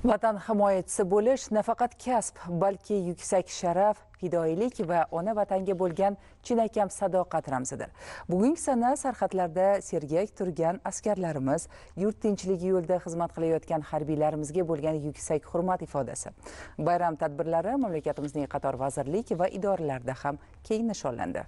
Vatan himoyachisi bo'lish nafaqat kasb, balki yuksak sharaf, fidoyilik va ona vatanga bo'lgan chinakam sadoqat ramzidir. Bugungi sana sarhadlarda sergak turgan askarlarimiz, yurt tinchligi yo'lida xizmat qilayotgan harbiylarimizga bo'lgan yuksak hurmat ifodasi. Bayram tadbirlari mamlakatimizning qator vazirlik va idoralarda ham keng nishonlandi.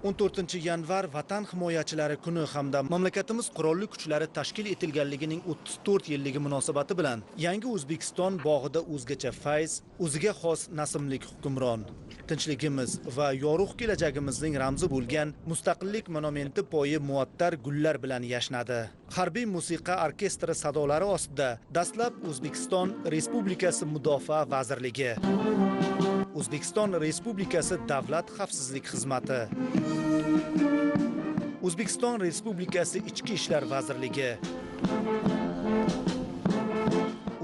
14-yanvar Vatan himoyachilari kuni hamda mamlakatimiz qurolli kuchlari tashkil etilganligining 34 yilligi munosabati bilan yangi O'zbekiston bog'ida o'zgacha fayz, o'ziga xos nasmlik hukmron, tinchligimiz va yorug' kelajagimizning ramzi bo'lgan mustaqillik monumenti poyi muattar gullar bilan yashnadi. Harbiy musiqa orkestri sadolari ostida dastlab O'zbekiston Respublikasi Mudofaa vazirligi, O'zbekiston Respublikasi Davlat xavfsizlik xizmati, O'zbekiston Respublikasi Ichki ishlar vazirligi,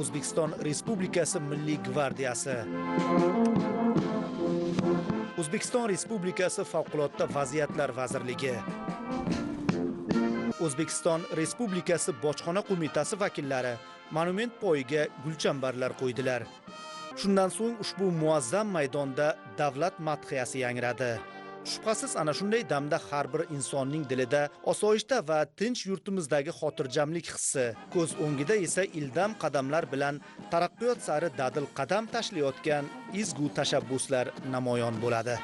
O'zbekiston Respublikasi Milliy gvardiyasi, O'zbekiston Respublikasi Favqulodda vaziyatlar vazirligi, O'zbekiston Respublikasi Bojxona qo'mitasi vakillari monument poyiga gulchambarlar qo'ydilar. Shundan so'ng ushbu muazzam maydonda davlat madhiyasi yangradi. Shubhasiz ana shunday damda har bir insonning dilida osoyishta va tinch yurtimizdagi xotirjamlik hissi, ko'z o'ngida esa ildam qadamlar bilan taraqqiyot sari dadil qadam tashlayotgan ezgu tashabbuslar namoyon bo'ladi.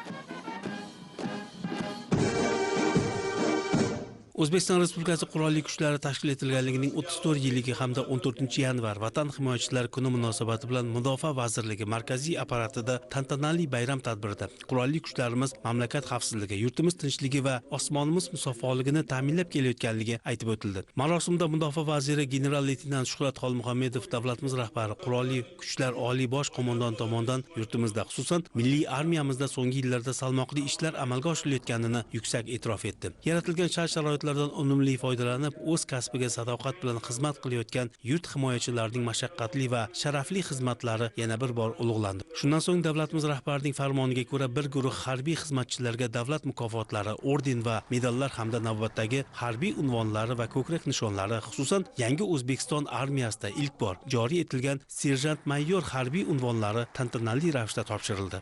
O'zbekiston Respublikasi Qurolli kuchlari tashkil etilganligining 34 yilligi hamda 14-yanvar Vatan himoyachilari kuni munosabati bilan Mudofaa vazirligi markaziy apparatida tantanali bayram tadbirida qurolli kuchlarimiz mamlakat xavfsizligi, yurtimiz tinchligi va osmonimiz musaffoligini ta'minlab kelayotganligi aytib o'tildi. Marosimda Mudofaa vaziri general-leytenant Shuhrat Xolmuhammedov, davlatimiz rahbari, qurolli kuchlar oliy bosh qo'mondoni tomonidan yurtimizda, xususan milliy armiyamizda so'nggi yillarda salmoqli ishlar amalga oshirilayotganini yuksak e'tirof etdi. Yaratilgan shart-sharoit unumli foydalanib, o'z kasbiga sadoqat bilan xizmat qilayotgan yurt himoyachilarining mashaqqatli va sharafli xizmatlari yana bir bor ulug'landi. Shundan so'ng davlatimiz rahbarining farmoniga ko'ra bir guruh harbiy xizmatchilarga davlat mukofotlari, orden va medallar hamda navbatdagi harbiy unvonlari va ko'krak nishonlari, xususan yangi O'zbekiston armiyasida ilk bor joriy etilgan serjant-mayor harbiy unvonlari tantanali ravishda topshirildi.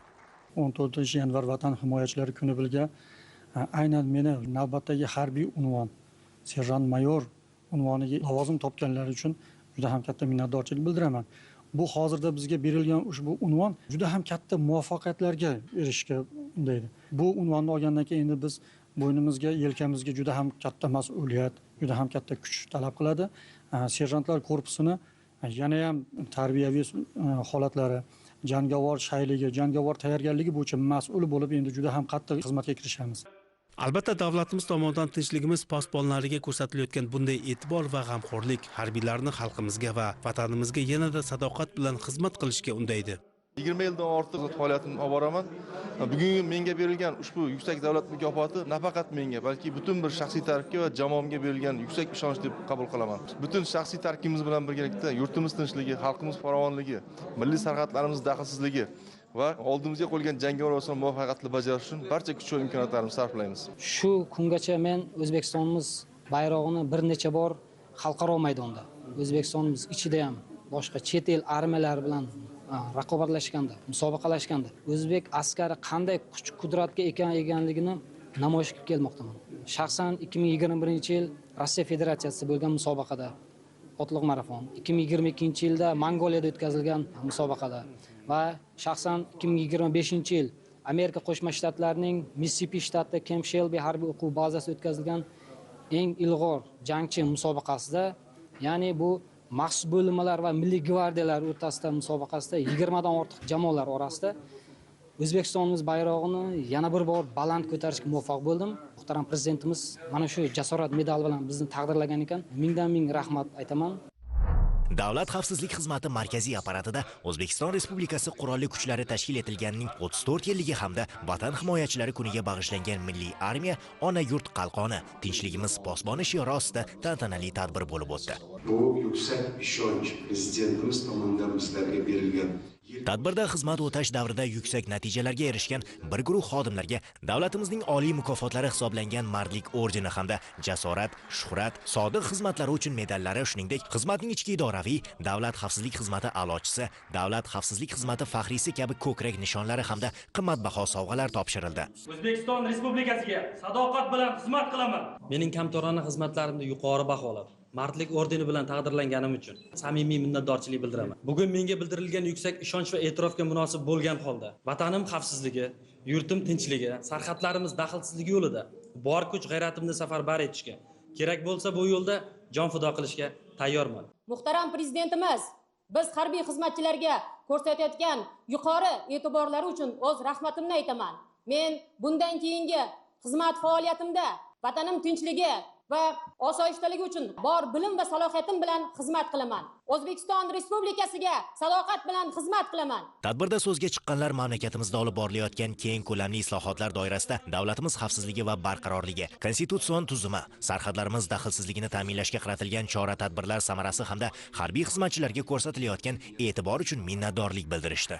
14-yanvar Vatan himoyachilari kuni bilgan aynan meni navbatdagi harbiy unvon, serjant mayor unvoniga lavozim topganlar uchun juda ham katta minnatdorchilik bildiraman. Bu hozirda bizga berilgan ushbu unvon juda ham katta muvaffaqiyatlarga erishishga undaydi. Bu unvonni olgandan keyin endi biz bo'ynimizga, yelkamizga juda ham katta mas'uliyat, juda ham katta kuch talab qiladi. Serjantlar korpusini yana ham tarbiyaviy holatlari, jangovar shayligi, jangovar tayyorgarligi bo'yicha mas'ul bo'lib endi juda ham qattiq xizmatga kirishamiz. Albatta davlatimiz tomonidan tinchligimiz posbonlariga ko'rsatilayotgan bunday e'tibor va g'amxo'rlik harbiylarni xalqimizga va vatanimizga yanada sadoqat bilan xizmat qilishga undaydi. 20 yildan ortiq faoliyatimni olib boraman. Bugungi menga berilgan ushbu yuksak davlat mukofoti nafaqat menga, balki butun bir shaxsiy tarkibga va jamoamga berilgan yuksak ishonch deb qabul qilaman. Butun shaxsiy tarkibimiz bilan birgalikda yurtimiz tinchligi, xalqimiz farovonligi, milliy sarhadlarimiz daxlsizligi va oldimizga qo'yilgan jangovar va muvaffaqiyatli bajarish uchun barcha kuch va imkoniyatlarimizni sarflaymiz. Shu kungacha men O'zbekistonimiz bayrog'ini bir necha bor xalqaro maydonda, O'zbekistonimiz ichida ham boshqa chet el armiyalari bilan raqobatlashganda, musobaqalashganda o'zbek askari qanday kuch-qudratga eganligini namoyish qilib kelmoqdaman. Shaxsan 2021-yil Rossiya Federatsiyasida bo'lgan musobaqada otliq marafon, 2022-yilda Mongoliyada o'tkazilgan musobaqada va shaxsan 2025-yil Amerika Qo'shma Shtatlarining Missisipi shtatida Camp Shelby harbiy o'quv bazasida o'tkazilgan eng ilg'or jangchi musobaqasida, ya'ni bu maxsus bo'linmalar va milliy gvardiyalar o'rtasida musobaqasida 20 dan ortiq jamoalar orasida O'zbekistonimiz bayrog'ini yana bir bor baland ko'tarishga muvaffaq bo'ldim. Muhtaram prezidentimiz mana shu jasorat medali bilan bizni taqdirlagan ekan. Mingdan ming rahmat aytaman. Davlat xavfsizlik xizmati markaziy apparatida O'zbekiston Respublikasi Qurolli kuchlari tashkil etilganining 34 yilligi hamda Vatan himoyachilari kuniga bag'ishlangan milliy armiya ona yurt qalqoni, tinchligimiz posboni shiori ostida tantanali tadbir bo'lib o'tdi. Bu yuksak ishonch prezidentimiz tomonidan bizlarga berilgan Tadbirda xizmat o'tash davrida yuksak natijalarga erishgan bir guruh xodimlarga davlatimizning oliy mukofotlari hisoblangan Mardlik ordeni hamda Jasorat, Shuhrat, Sodiq xizmatlari uchun medallari, shuningdek, xizmatning ichki idoraviy, Davlat xavfsizlik xizmati a'lochisi, Davlat xavfsizlik xizmati faxriysi kabi ko'krak nishonlari hamda qimmatbaho sovg'alar topshirildi. O'zbekiston Respublikasiga sadoqat bilan xizmat qilaman. Mening kamtorona xizmatlarimni yuqori baholab, Mardlik ordeni bilan taqdirlanganim uchun samimiy minnatdorchilik bildiraman. Bugun menga bildirilgan yuksak ishonch va e'tirofga munosib bo'lgan holda, vatanim xavfsizligi, yurtim tinchligi, sarhadlarimiz daxlsizligi yo'lida bor kuch g'ayratimni safarbar etishga, kerak bo'lsa bu yo'lda jon fido qilishga tayyorman. Muhtaram prezidentimiz, biz harbiy xizmatchilarga ko'rsatayotgan yuqori e'tiborlari uchun o'z rahmatimni aytaman. Men bundan keyingi xizmat faoliyatimda vatanim tinchligi va osoyishtaligi uchun bor bilim va salohiyatim bilan xizmat qilaman. O'zbekiston Respublikasiga sadoqat bilan xizmat qilaman. Tadbirda so'zga chiqqanlar mamlakatimizda olib borilayotgan keng ko'lamli islohotlar doirasida davlatimiz xavfsizligi va barqarorligi, konstitutsion tuzumi, sarhadlarimiz daxlsizligini ta'minlashga qaratilgan chora-tadbirlar samarasi hamda harbiy xizmatchilarga ko'rsatilayotgan e'tibor uchun minnatdorlik bildirishdi.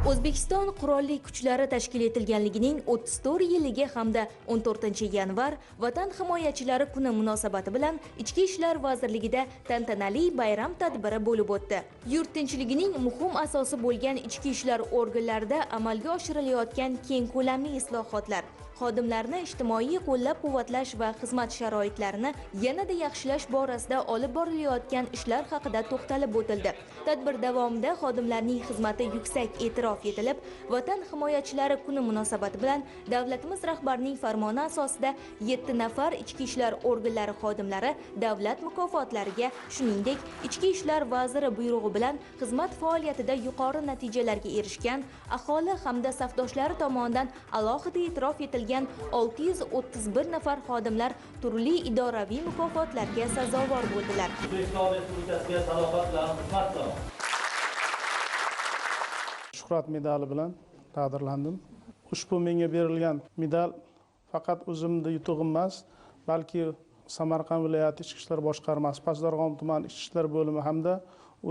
O'zbekiston qurolli kuchlari tashkil etilganligining 34 yilligi hamda 14-yanvar Vatan himoyachilari kuni munosabati bilan Ichki ishlar vazirligida tantanali bayram tadbiri bo'lib o'tdi. Yurt tinchligining muhim asosi bo'lgan ichki ishlar organlarida amalga oshirilayotgan keng ko'lamli islohotlar, xodimlarni ijtimoiy qo'llab-quvvatlash va xizmat sharoitlarini yanada yaxshilash borasida olib borilayotgan ishlar haqida to'xtalib o'tildi. Tadbir davomida xodimlarning xizmati yuksak e'tirof etilib, Vatan himoyachilari kuni munosabati bilan davlatimiz rahbarining farmoni asosida 7 nafar ichki ishlar organlari xodimlari davlat mukofotlariga, shuningdek, ichki ishlar vaziri buyrug'i bilan xizmat faoliyatida yuqori natijalarga erishgan aholi hamda safdoshlari tomonidan alohida e'tirof etilgan 631 nafar xodimlar turli idoraviy mukofotlarga sazovor bo'ldilar. O'zbekiston Respublikasiga sadoqat bilan xizmat qilaman. Shuhrat medali bilan taqdirlandim. Ushbu menga berilgan medal faqat o'zimning yutug'im emas, balki Samarqand viloyati Ichki ishlar boshqarmasi, Pastdarg'om tuman Ichki ishlar bo'limi hamda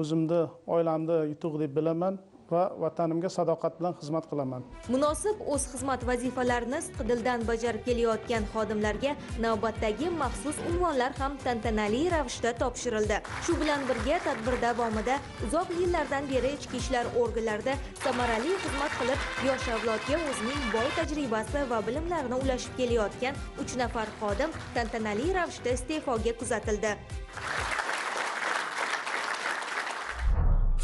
o'zimni oilamni yutug'i deb bilaman va vatanimga sadoqat bilan xizmat qilaman. Munosib o'z xizmat vazifalarini sidqidildan bajarib kelayotgan xodimlarga navbatdagi maxsus unvonlar ham tantanali ravishda topshirildi. Shu bilan birga tadbir davomida uzoq yillardan beri ichki ishlar organlarida samarali xizmat qilib, yosh avlodga o'zining boy tajribasi va bilimlarini ulashib kelayotgan 3 nafar xodim tantanali ravishda iste'foga kuzatildi.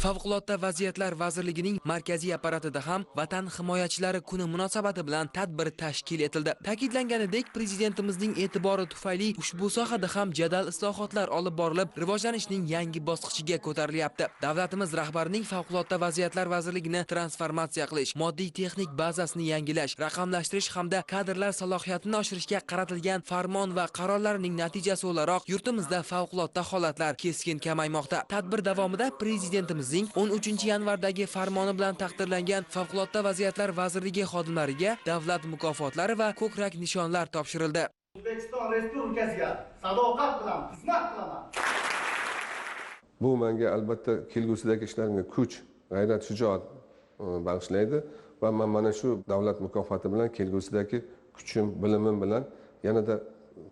Favqulodda vaziyatlar vazirligining markaziy apparatida ham Vatan himoyachilari kuni munosabati bilan tadbir tashkil etildi. Ta'kidlanganidek, prezidentimizning e'tibori tufayli ushbu sohada ham jadal islohotlar olib borilib, rivojlanishning yangi bosqichiga ko'tarilyapti. Davlatimiz rahbarining Favqulodda vaziyatlar vazirligini transformatsiya qilish, moddiy texnik bazasini yangilash, raqamlashtirish hamda kadrlar salohiyatini oshirishga qaratilgan farmon va qarorlarining natijasi o'laroq yurtimizda favqulodda holatlar keskin kamaymoqda. Tadbir davomida prezidentimiz 13-yanvardagi farmoni bilan taqdirlangan Favqulodda vaziyatlar vazirligi xodimlariga davlat mukofotlari va ko'krak nishonlar topshirildi. O'zbekiston Respublikasiga sadoqat bilan xizmat qilaman. Bu menga albatta kelgusidagi ishlarimga kuch, g'ayrat, shijoat bag'ishlaydi va men mana shu davlat mukofoti bilan kelgusidagi kuchim, bilimim bilan yanada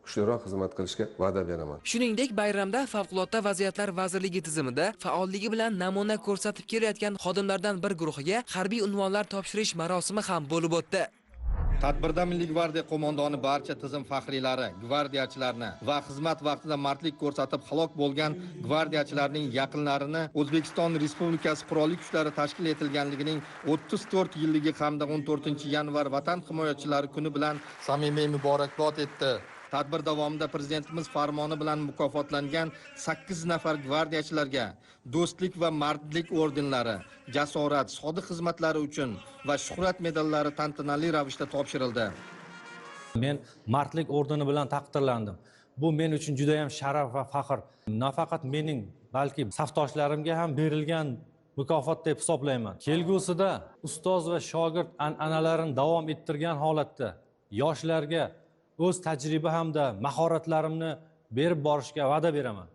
kuchliroq xizmat qilishga va'da beraman. Shuningdek, bayramda Favqulodda vaziyatlar vazirligi tizimida faolligi bilan namuna ko'rsatib kelayotgan xodimlardan bir guruhiga harbiy unvonlar topshirish marosimi ham bo'lib o'tdi. Tadbirda Milliy gvardiya qo'mondoni barcha tizim faxriylari, gvardiyachilarni va xizmat vaqtida mardlik ko'rsatib halok bo'lgan gvardiyachilarning yaqinlarini O'zbekiston Respublikasi qurolli kuchlari tashkil etilganligining 34 yilligi hamda 14-yanvar Vatan himoyachilari kuni bilan samimiy muborakbod etdi. Tadbir davomida prezidentimiz farmoni bilan mukofotlangan 8 nafar gvardiyachilarga do'stlik va mardlik ordenlari, jasorat, sodiq xizmatlari uchun va shuhrat medallari tantanali ravishda topshirildi. Men mardlik ordeni bilan taqdirlandim. Bu men uchun juda ham sharaf va faxr. Nafaqat mening, balki safdoshlarimga ham berilgan mukofot deb hisoblayman. Kelgusida ustoz va shogird an'analarini davom ettirgan holatda yoshlarga o'z tajriba hamda mahoratlarimni berib borishga va'da beraman.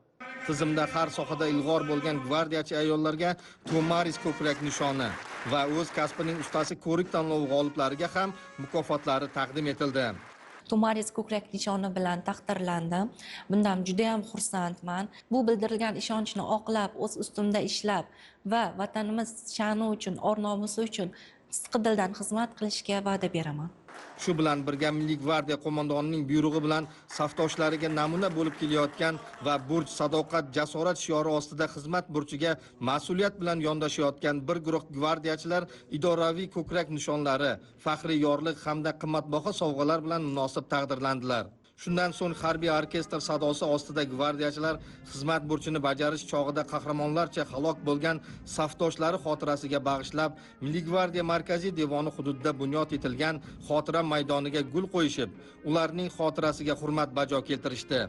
tizimda har sohada ilg'or bo'lgan gvardiyachi ayollarga Tomaris ko'krak nishoni va o'z kasbining ustasi ko'rik tanlovi g'oliblariga ham mukofotlari taqdim etildi. Tomaris ko'krak nishoni bilan taqdirlandim. Bundan juda ham xursandman. Bu bildirilgan ishonchni oqlab, o'z ustimda ishlab va vatanimiz sha'ni uchun, or nomusi uchun sidqidildan xizmat qilishga va'da beraman. Shu bilan birga Milliy gvardiya qo'mondonining buyrug'i bilan safdoshlariga namuna bo'lib kelayotgan va burch, sadoqat, jasorat shiori ostida xizmat burchiga mas'uliyat bilan yondashayotgan bir guruh gvardiyachilar idoraviy ko'krak nishonlari, faxriy yorliq hamda qimmatbaho sovg'alar bilan munosib taqdirlandilar. Shundan so'ng harbiy orkestr sadosi ostida gvardiyachilar xizmat burchini bajarish chog'ida qahramonlarcha halok bo'lgan safdoshlari xotirasiga bag'ishlab, Milliy gvardiya markaziy devoni hududida bunyod etilgan xotira maydoniga gul qo'yishib, ularning xotirasiga hurmat bajo keltirishdi.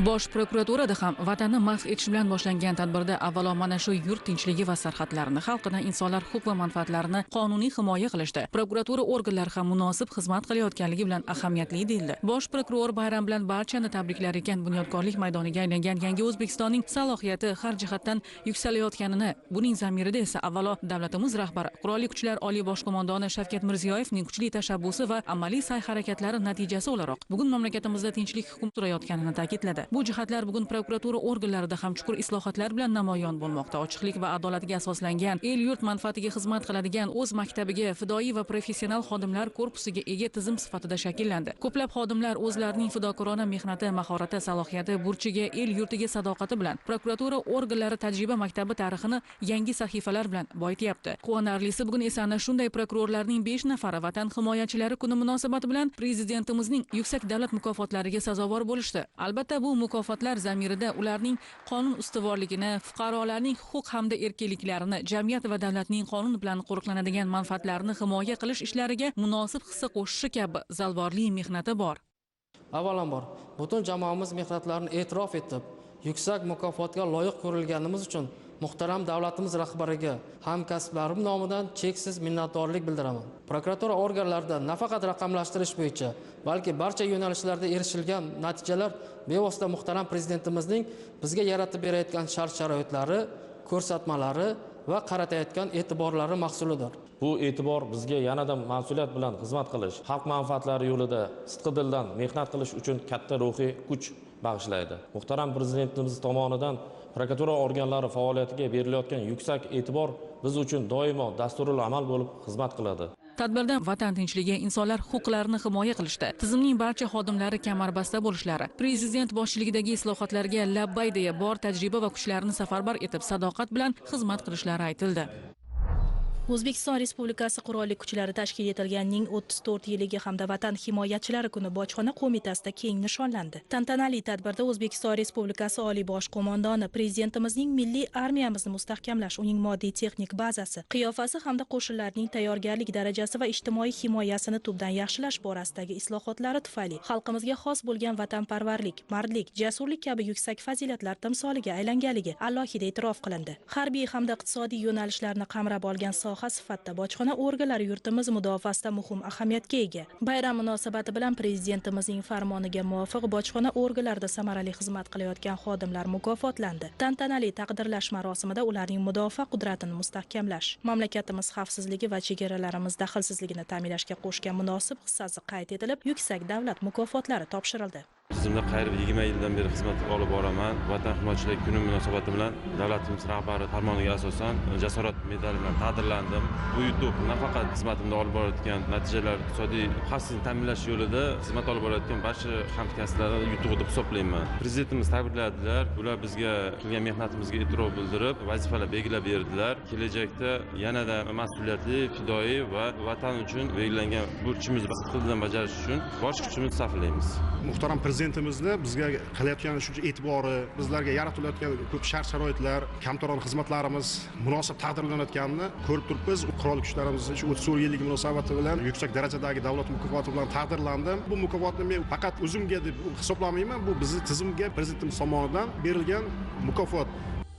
Bosh prokuraturada ham vatanni mahv etish bilan boshlangan tadbirda avvalo mana shu yurt tinchligi va sarhadlarini, xalqining insonlar huquq va manfaatlarini qonuniy himoya qilishda prokuratura organlari ham munosib xizmat qilayotganligi bilan ahamiyatli deyildi. Bosh prokuror bayram bilan barchani tabriklar ekan, bunyodkorlik maydoniga aylangan yangi O'zbekistonning salohiyati har jihatdan yuksalayotganini, buning zamirida esa avvalo davlatimiz rahbari, Qurolli Kuchlar Oliy bosh qo'mondoni Shavkat Mirziyoyevning kuchli tashabbusi va amaliy sa'y-harakatlari natijasi o'laroq bugun mamlakatimizda tinchlik hukm surayotganini ta'kidladi. Bu jihatlar bugun prokuratura organlarida ham chuqur islohotlar bilan namoyon bo'lmoqda. Ochiqlik va adolatga asoslangan, el-yurt manfaatiga xizmat qiladigan, o'z maktabiga, fidoyi va professional xodimlar korpusiga ega tizim sifatida shakllandi. Ko'plab xodimlar o'zlarining fidokorona mehnati, mahorati, salohiyati, burchiga, el-yurtiga sadoqati bilan prokuratura organlari tajriba maktabi tarixini yangi sahifalar bilan boyityapti. Quvonarlisi bugun esa ana shunday prokurorlarning 5 nafari Vatan himoyachilari kuni munosabati bilan prezidentimizning yuksak davlat mukofotlariga sazovor bo'lishdi. Albatta bu mukofotlar zamirida ularning qonun ustuvorligini, fuqarolarning huquq hamda erkinliklarini, jamiyat va davlatning qonun bilan qo'riqlanadigan manfaatlarini himoya qilish ishlariga munosib hissa qo'shishi kabi zalvorli mehnati bor. Avvalambor, butun jamoamiz mehnatlarini e'tirof etib, yuksak mukofotga loyiq ko'rilganimiz uchun muhtaram davlatimiz rahbariga, hamkasblarim nomidan cheksiz minnatdorlik bildiraman. Prokuratura organlarida nafaqat raqamlashtirish bo'yicha, balki barcha yo'nalishlarda erishilgan natijalar bevosita muhtaram prezidentimizning bizga yaratib berayotgan shart-sharoitlari, ko'rsatmalari va qaratayotgan e'tiborlari mahsulidir. Bu e'tibor bizga yanada mas'uliyat bilan xizmat qilish, xalq manfaatlari yo'lida sidqidildan mehnat qilish uchun katta ruhiy kuch bag'ishlaydi. Muhtaram prezidentimiz tomonidan prokuratura organlari faoliyatiga berilayotgan yuksak e'tibor biz uchun doimo dasturul amal bo'lib xizmat qiladi. Tadbirda vatan tinchligi, insonlar huquqlarini himoya qilishda tizimning barcha xodimlari kamarbasta bo'lishlari, prezident boshchiligidagi islohotlarga labbay deya bor tajriba va kuchlarini safarbar etib sadoqat bilan xizmat qilishlari aytildi. O'zbekiston Respublikasi Qurolli Kuchlari tashkil etilganining 34 yilligi hamda Vatan himoyachilari kuni bojxona qo'mitasida keng nishonlandi. Tantanali tadbirda O'zbekiston Respublikasi Oliy bosh qo'mondoni Prezidentimizning milliy armiyamizni mustahkamlash, uning moddiy texnik bazasi, qiyofasi hamda qo'shinlarning tayyorgarlik darajasi va ijtimoiy himoyasini tubdan yaxshilash borasidagi islohotlari tufayli xalqimizga xos bo'lgan vatanparvarlik, mardlik, jasurlik kabi yuksak fazilatlar timsoliga aylanganligi alohida e'tirof qilindi. Harbiy hamda iqtisodiy yo'nalishlarni qamrab olgan sifatida bojxona organlari yurtimiz mudofaasida muhim ahamiyatga ega. Bayram munosabati bilan prezidentimizning farmoniga muvofiq bojxona organlarida samarali xizmat qilayotgan xodimlar mukofotlandi. Tantanali taqdirlash marosimida ularning mudofaa qudratini mustahkamlash, mamlakatimiz xavfsizligi va chegaralarimiz daxlsizligini ta'minlashga qo'shgan munosib hissasi qayd etilib, yuksak davlat mukofotlari topshirildi. Tizimda qariyb 20 yildan beri xizmat olib boraman. Vatan himoyachilari kuni munosabati bilan davlatimiz rahbari farmoniga asosan jasorat medali bilan taqdirlandim. Bu yutuq nafaqat xizmatimda olib borayotgan natijalar, iqtisodiy xavfsizlikni ta'minlash yo'lida xizmat olib borayotgan barcha hamkasblarning yutug'i deb hisoblayman. Prezidentimiz tabrikladilar. Ular bizga qilgan mehnatimizga e'tirof bildirib, vazifalar belgilab berdilar. Kelajakda yanada mas'uliyatli, fidoyi va vatan uchun belgilangan burchimizni sidqidildan bajarish uchun bor kuchimizni sarflaymiz. Muhtaram prezidentimizni bizga qilayotgan shuncha e'tibori, bizlarga yaratilayotgan ko'p shart-sharoitlar, kamtaron xizmatlarimiz munosib taqdirlanayotganini ko'rib turibmiz. Qurolli kuchlarimiz 34 yillik munosabati bilan yuksak darajadagi davlat mukofoti bilan taqdirlandim. Bu mukofotni men faqat o'zimga deb hisoblamayman, bu bizning tizimga prezidentimiz tomonidan berilgan mukofot.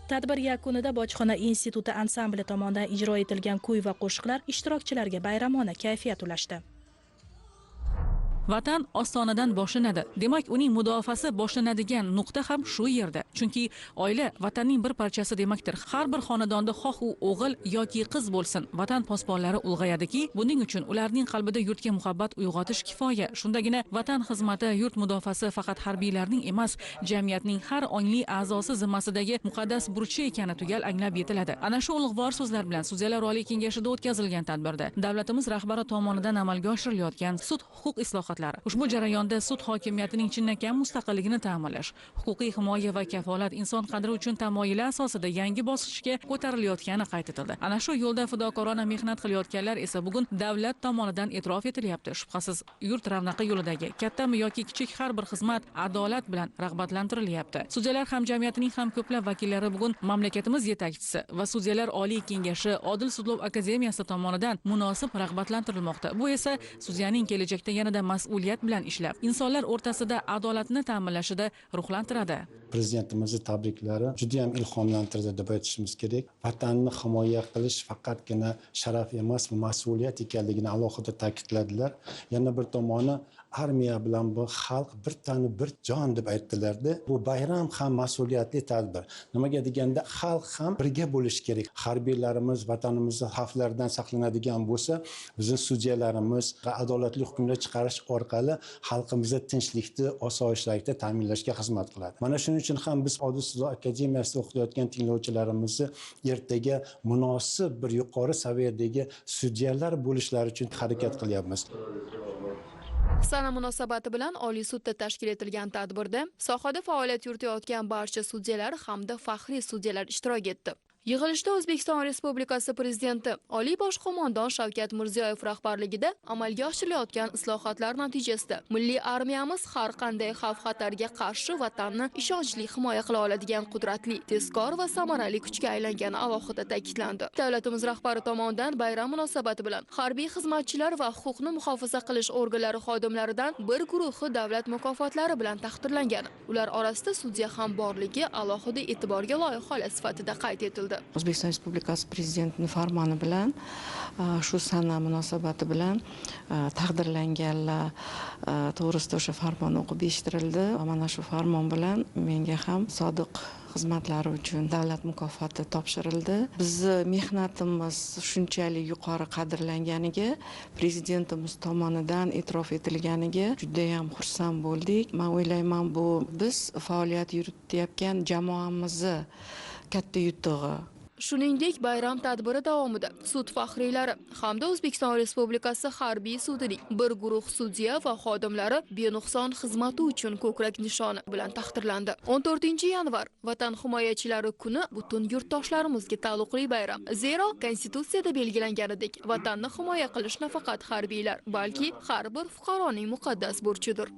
Tadbir yakunida Bojxona instituti ansambli tomonidan ijro etilgan kuy va qo'shiqlar ishtirokchilarga bayramona kayfiyat ulashdi. Vatan ostonadan boshlanadi. Demak, uning mudofaasi boshlanadigan nuqta ham shu yerda. Chunki oila vatanning bir parchasi demakdir. Har bir xonadonda xoh u o'g'il yoki qiz bo'lsin, vatan posbonlari ulg'ayadiki, buning uchun ularning qalbida yurtga muhabbat uyg'otish kifoya. Shundagina vatan xizmati, yurt mudofaasi faqat harbiylarning emas, jamiyatning har ongli a'zosi zimmasidagi muqaddas burchi ekani tugal anglab yetiladi. Ana shu ulug'vor so'zlar bilan Sudyalar Oliy Kengashida o'tkazilgan tadbirda davlatimiz rahbari tomonidan amalga oshirilayotgan sud huquq islohotlari, ushbu jarayonda sud hokimiyatining chinakam mustaqilligini ta'minlash, huquqiy himoya va kafolat inson qadri uchun tamoyili asosida yangi bosqichga ko'tarilayotgani qayd etildi. Ana shu yo'lda fidokorona mehnat qilayotganlar esa bugun davlat tomonidan e'tirof etilyapti. Shubhasiz, yurt ravnaqi yo'lidagi kattami yoki kichik har bir xizmat adolat bilan rag'batlantirilyapti. Sudyalar hamjamiyatining ham ko'plab vakillari bugun mamlakatimiz yetakchisi va Sudyalar Oliy Kengashi Odil sudlov akademiyasi tomonidan munosib rag'batlantirilmoqda. Bu esa sudyaning kelajakda yanada mas'uliyat bilan ishlab, insonlar o'rtasida adolatni ta'minlashida ruhlantiradi. Prezidentimizni tabriklari juda ham ilhomlantirdi deb aytishimiz kerak. Vatanni himoya qilish faqatgina sharaf emas, mas'uliyat ekanligini alohida ta'kidladilar. Yana bir tomoni armiya bilan bu xalq bir tanu bir jon deb aytdilarda, bu bayram ham mas'uliyatli tadbir. Nimaga deganda xalq ham birga bo'lish kerak. Harbiylarimiz vatanimizni xavflardan saqlanadigan bo'lsa, bizning sudyalarimiz adolatli hukmlar chiqarish orqali xalqimizga tinchlikni, osoyishtalikni ta'minlashga xizmat qiladi. Mana shuning uchun ham biz Odil sudlov akademiyasida o'qiyotgan tinglovchilarimizni ertaga munosib bir yuqori saviyadagi sudyalar bo'lishlari uchun harakat qilyapmiz. Sana munosabati bilan Oliy sudda tashkil etilgan tadbirda sohada faoliyat yuritayotgan barcha sudyalar hamda faxriy sudyalar ishtirok etdi. Yig'ilishda O'zbekiston Respublikasi Prezidenti Oliy bosh qo'mondon Shavkat Mirziyoyev rahbarligida amalga oshirilayotgan islohotlar natijasida milliy armiyamiz har qanday xavf-xatarga qarshi vatanni ishonchli himoya qila oladigan qudratli, tezkor va samarali kuchga aylangani alohida ta'kidlandi. Davlatimiz rahbari tomonidan bayram munosabati bilan harbiy xizmatchilar va huquqni muhofaza qilish organlari xodimlaridan bir guruhi davlat mukofotlari bilan taqdirlangan. Ular orasida sudya ham borligi alohida e'tiborga loyiq holat sifatida qayd etildi. O'zbekiston Respublikasi Prezidentining farmoni bilan shu sana munosabati bilan taqdirlanganlar to'g'risida o'sha farmon o'qib eshittirildi. Mana shu farmon bilan menga ham sodiq xizmatlari uchun davlat mukofoti topshirildi. Bizni mehnatimiz shunchalik yuqori qadrlanganiga, prezidentimiz tomonidan e'tirof etilganiga juda ham xursand bo'ldik. Men o'ylayman, bu biz faoliyat yuritayotgan jamoamizni katta yutug'i. Shuningdek, bayram tadbiri davomida sud faxriylari hamda O'zbekiston Respublikasi harbiy sudining bir guruh sudya va xodimlari benuqson xizmati uchun ko'krak nishoni bilan taqdirlandi. 14-yanvar Vatan himoyachilari kuni butun yurtdoshlarimizga taalluqli bayram. Zero Konstitutsiyada belgilanganidek, vatanni himoya qilish nafaqat harbiylar, balki har bir fuqaroning muqaddas burchidir.